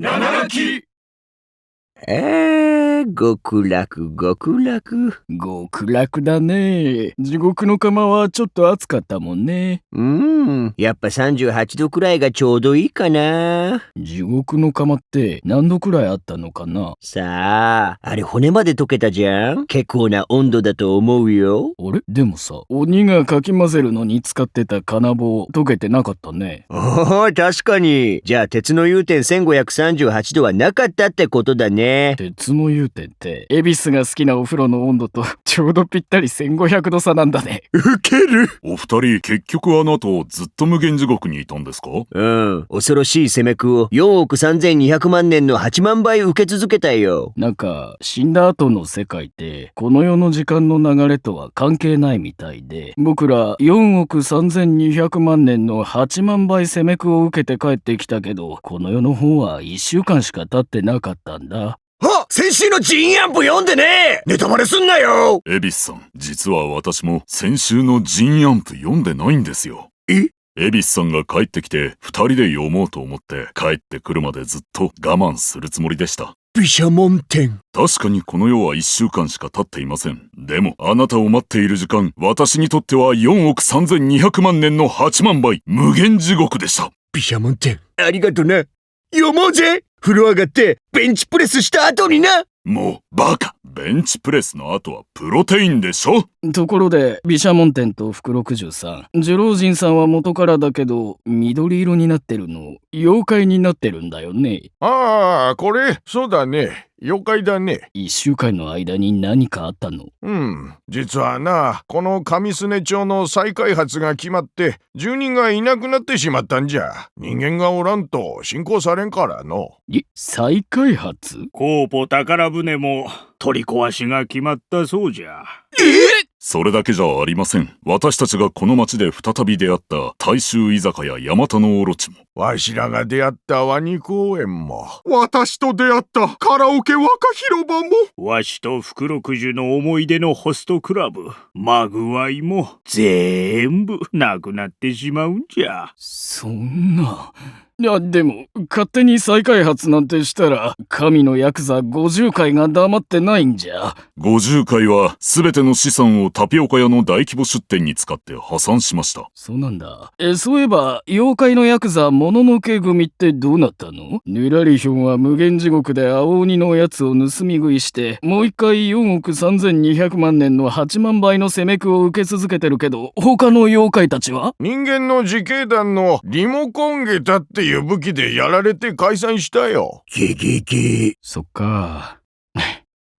七き。極楽極楽。極楽だね。地獄の釜はちょっと暑かったもんね。やっぱ38度くらいがちょうどいいかな。地獄の釜って何度くらいあったのかな。さあ、あれ骨まで溶けたじゃん。結構な温度だと思うよ。あれでもさ、鬼がかき混ぜるのに使ってた金棒溶けてなかったね。おお、確かに。じゃあ鉄の融点1538度はなかったってことだね。鉄の融点って恵比寿が好きなお風呂の温度とちょうどぴったり1500度差なんだね。ウケる。お二人結局あの後ずっと無限地獄にいたんですか？恐ろしい攻めくを4億3200万年の8万倍受け続けたよ。なんか死んだ後の世界ってこの世の時間の流れとは関係ないみたいで、僕ら4億3200万年の8万倍攻めくを受けて帰ってきたけど、この世の方は1週間しか経ってなかったんだ。先週のジンアンプ読んでね。ネタバレすんなよ。恵比寿さん、実は私も先週のジンアンプ読んでないんですよ。恵比寿さんが帰ってきて二人で読もうと思って帰ってくるまでずっと我慢するつもりでした。毘沙門天。確かにこの世は1週間しか経っていません。でもあなたを待っている時間、私にとっては4億3200万年の8万倍無限地獄でした。毘沙門天、ありがとな。読もうぜ。風呂上がってベンチプレスした後にな。もうバカ。ベンチプレスの後はプロテインでしょ。ところで毘沙門天と福六十さん、寿老人さんは元からだけど緑色になってるの妖怪になってるんだよね。ああ、これそうだね。妖怪だね。1週間の間に何かあったの？実はな、この上須根町の再開発が決まって住人がいなくなってしまったんじゃ。人間がおらんと進行されんからの。再開発？コーポ宝船も取り壊しが決まったそうじゃ。それだけじゃありません。私たちがこの町で再び出会った大衆居酒屋ヤマタノオロチも、わしらが出会ったワニ公園も、私と出会ったカラオケ若広場も、わしと福六十の思い出のホストクラブマグワイも全部なくなってしまうんじゃ。そんな。いやでも勝手に再開発なんてしたら神のヤクザ50回が黙ってないんじゃ。50回は全ての資産をタピオカ屋の大規模出店に使って破産しました。そうなんだ。そういえば妖怪のヤクザもののけ組ってどうなったの？ぬらりひょんは無限地獄で青鬼のやつを盗み食いしてもう一回4億3200万年の8万倍の攻めくを受け続けてるけど、他の妖怪たちは？人間の自警団のリモコンゲタっていう武器でやられて解散したよ。そっか。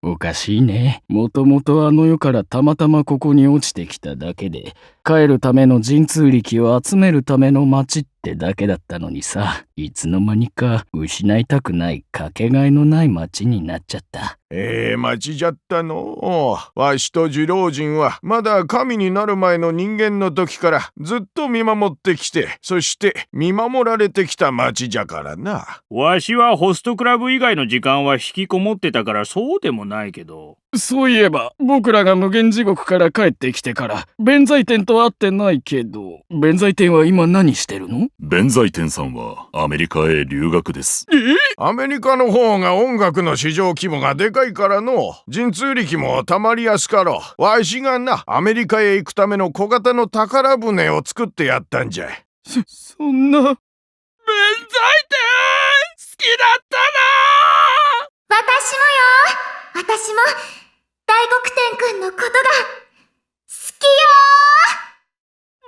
おかしいね。もともとあの世からたまたまここに落ちてきただけで、帰るための神通力を集めるための町ってだけだったのにさ、いつの間にか失いたくないかけがえのない町になっちゃった。町じゃったの。わしと寿老人はまだ神になる前の人間の時からずっと見守ってきて、そして見守られてきた町じゃからな。わしはホストクラブ以外の時間は引きこもってたからそうでもないけど。そういえば僕らが無限地獄から帰ってきてから弁財天と会ってないけど、弁財天は今何してるの？弁財天さんはアメリカへ留学です。アメリカの方が音楽の市場規模がでかいからの、神通力もたまりやすかろ。わしがな、アメリカへ行くための小型の宝船を作ってやったんじゃ。そんな。弁財天好きだったな。私も大黒天くんのことが好き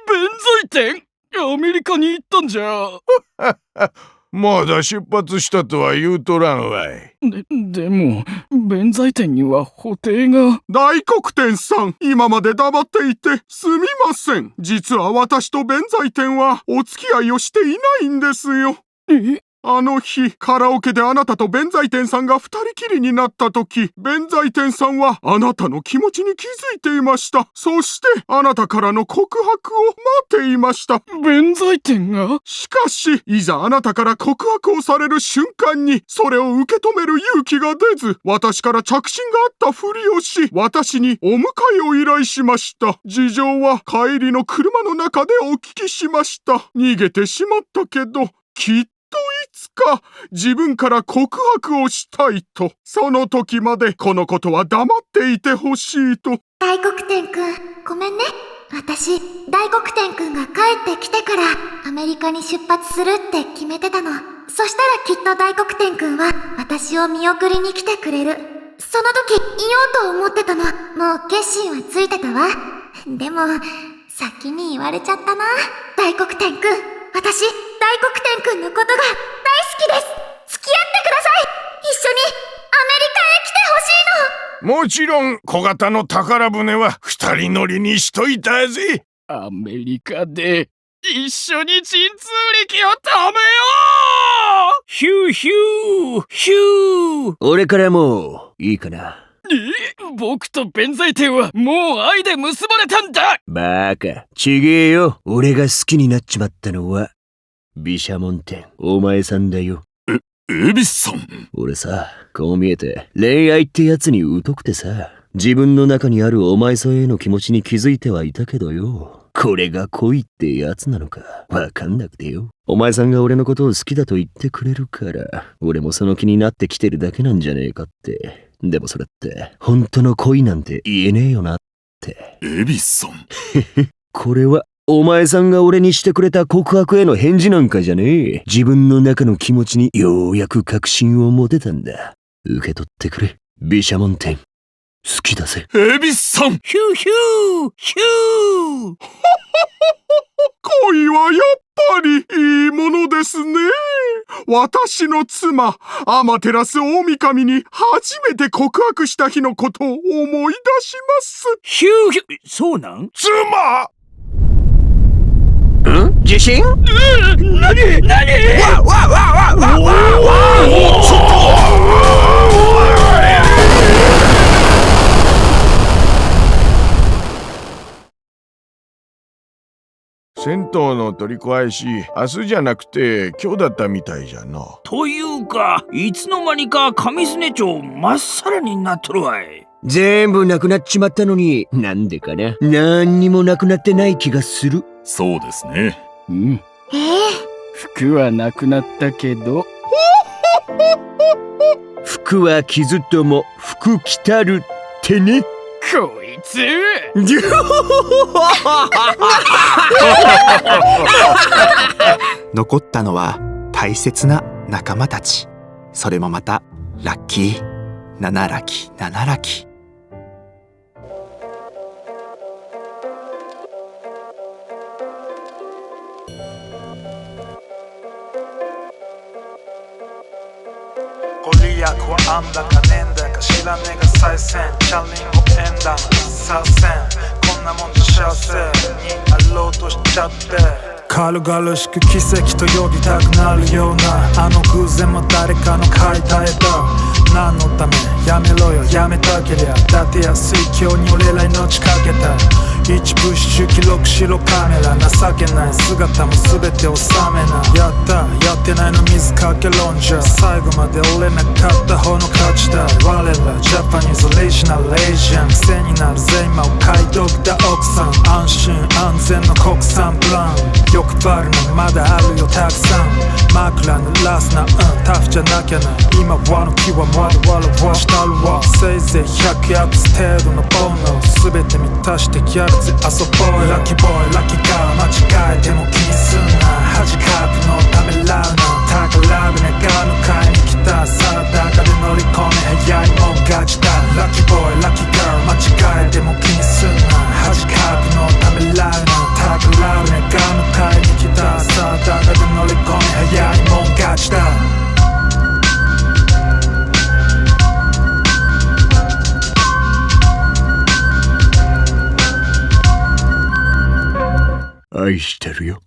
よ弁財天アメリカに行ったんじゃ。まだ出発したとは言うとらんわい。でも弁財天には補填が。大黒天さん、今まで黙っていてすみません。実は私と弁財天はお付き合いをしていないんですよ。あの日、カラオケであなたと弁財天さんが二人きりになった時、弁財天さんはあなたの気持ちに気づいていました。そしてあなたからの告白を待っていました。弁財天が？しかし、いざあなたから告白をされる瞬間に、それを受け止める勇気が出ず、私から着信があったふりをし、私にお迎えを依頼しました。事情は帰りの車の中でお聞きしました。逃げてしまったけど、きっといつか自分から告白をしたいと。その時までこのことは黙っていてほしいと。大黒天くん、ごめんね。私、大黒天くんが帰ってきてからアメリカに出発するって決めてたの。そしたらきっと大黒天くんは私を見送りに来てくれる。その時言おうと思ってたの。もう決心はついてたわ。でも、先に言われちゃったな。大黒天くん、私、大黒天くんのことが大好きです。付き合ってください。一緒にアメリカへ来てほしいの。もちろん小型の宝船は2人乗りにしといたぜ。アメリカで一緒に神通力を止めよう。ヒューヒューヒュー。俺からもいいかな。僕と弁財天はもう愛で結ばれたんだ。バカ、ちげえよ。俺が好きになっちまったのは毘沙門天、お前さんだよ。エビスさん。俺さ、こう見えて恋愛ってやつに疎くてさ、自分の中にあるお前さんへの気持ちに気づいてはいたけどよ、これが恋ってやつなのかわかんなくてよ。お前さんが俺のことを好きだと言ってくれるから俺もその気になってきてるだけなんじゃねえかって。でもそれって本当の恋なんて言えねえよなって。エビスさん。これはお前さんが俺にしてくれた告白への返事なんかじゃねえ。自分の中の気持ちにようやく確信を持てたんだ。受け取ってくれ、毘沙門天。好きだぜ。エビスさん。ヒューヒューヒュー。恋はやっぱりいいものですね。私の妻、アマテラス大神に初めて告白した日のことを思い出します。ヒューヒュー。そうなん？妻！自信？何？銭湯の取り壊し、明日じゃなくて今日だったみたいじゃな。というか、いつの間にか上須根町まっさらになっとるわい。全部なくなっちまったのに、なんでかな。なんにもなくなってない気がする。そうですね。うん。服はなくなったけど服は傷とも服着たるってね。こいつ残ったのは大切な仲間たち。それもまたラッキー。7ラキ7ラキ。ご利益はあんだかねんだか知らねえが再戦。チャリンゴ縁玉左遷。こんなもんじゃ幸せになろうとしちゃって。軽々しく奇跡と呼びたくなるようなあの偶然も誰かの書いた絵だ。何のためやめろよやめたけりゃだって安い今日に俺ら命かけた。一部始終記録しろカメラ。情けない姿も全て収めな。やったやってないの水かけ論じゃ最後まで折れなかった方の勝ちだ。我らジャパニーズオリジナルエージアン。癖になるぜ今を買い得た奥さん。安心安全の国産プラン。欲張るのまだあるよたくさん。枕のラスなタフじゃなきゃな。今はの気はまだ笑わしたるわ。せいぜい100やつ程度のボーナス全て満たしてやるぜ遊ぼう。ラッキーボーイラッキーガー間違えても気にすんな。恥かくのためらうな。宝船が迎えに来た。さあ高で乗り込め早いもん勝ちだ。ラッキーボーイラッキーガー間違えても気にすんな。恥かくのためらうな。宝船が迎えに来た。さあ高で乗り込め早いもん勝ちだ。愛してるよ。